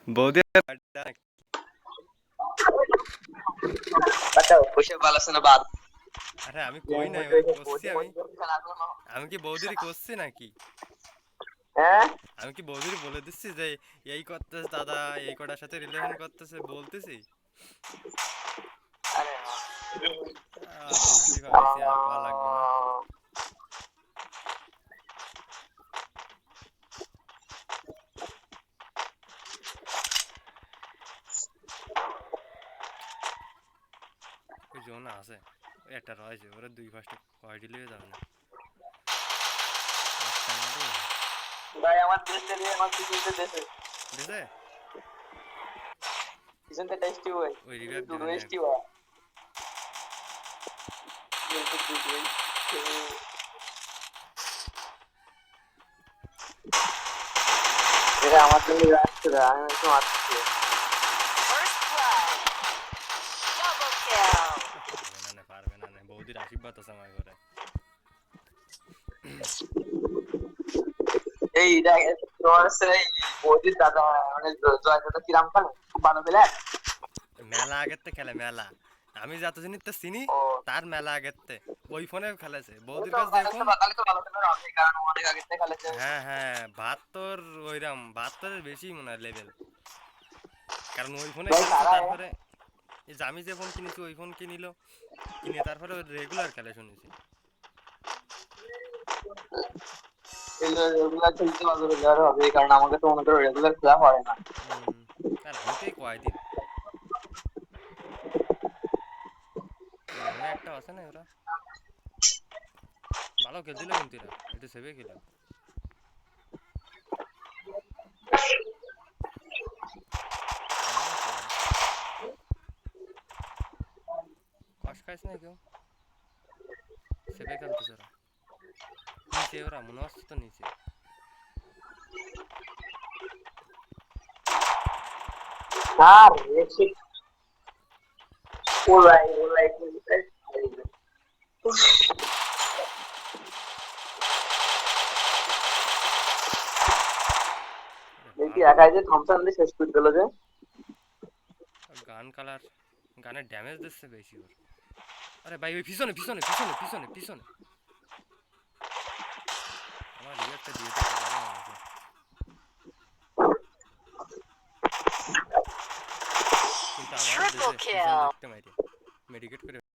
বৌদি আচ্ছা বসে ভালো আছে না বাদ আরে আমি কই নাই ওরে করছি আমি কি বৌদির করছি নাকি হ্যাঁ আমি কি বৌদির বলে দিচ্ছি যে এই করতেছে দাদা এই কটার সাথে রিলেশন করতেছে বলতেছি আরে বুঝলি ভাবিছি আর কল লাগবে না ওই জোন আছে ওই একটা রয়েছে ওরা দুই ফার্স্টে কয় দিলে যাবে না একটা মারো ভাই আমার দেশে দিয়ে আমার পিছনতে দেশে বুঝলে পিছনতে টেস্টি হয় ওই রিভাইভ দুটো দিবে না টেস্টি হয় এটা আমার জন্য রাখছে আমি একটু মারছি পারবে না বৌদির আশীর্বাদ আছে আমার ঘরে এই তোমার এই বৌদির দাদা মানে জয় দাদা কিরাম খানে খুব ভালো পেলে মেলা আগের থেকে খেলে মেলা আমি যত জিনিস তো চিনি তার মেলা আগের থেকে ওই ফোনে খেলেছে বৌদির কাছে দেখুন হ্যাঁ হ্যাঁ 72 ওইরাম 72 বেশি মনে হয় লেভেল কারণ ওই ফোনে খেলেছে তারপরে এই যে আমি যে ফোন কিনেছি ওই ফোন কিনিল কিনে তারপরে রেগুলার খেলে শুনেছি রেগুলার খেলতে হবে কারণ আমাকে তো মনে করো রেগুলার খেলা হয় না আর আমি তো এই কয়দিন মনে একটা আছে না ওরা ভালো খেলছিল কিন্তু এরা একটু সেভে খেলো কষ্ট খাইছ না কেউ সেভে খেলতেছে ওরা নিচে ওরা মনে হচ্ছে তো নিচে আর দেখি ওলাই দেখি একাই যে থমসন দিয়ে শেষ করে দিল যে গান কালার গানের ড্যামেজ দিচ্ছে বেশি ওর আরে ভাই ওই পিছনে পিছনে পিছনে পিছনে পিছনে আমার রিয়ারটা দিয়ে দিতে পারে না কিন্তু আমারও দেশে পিছন দিকটা মাইরে মেডিকেট করে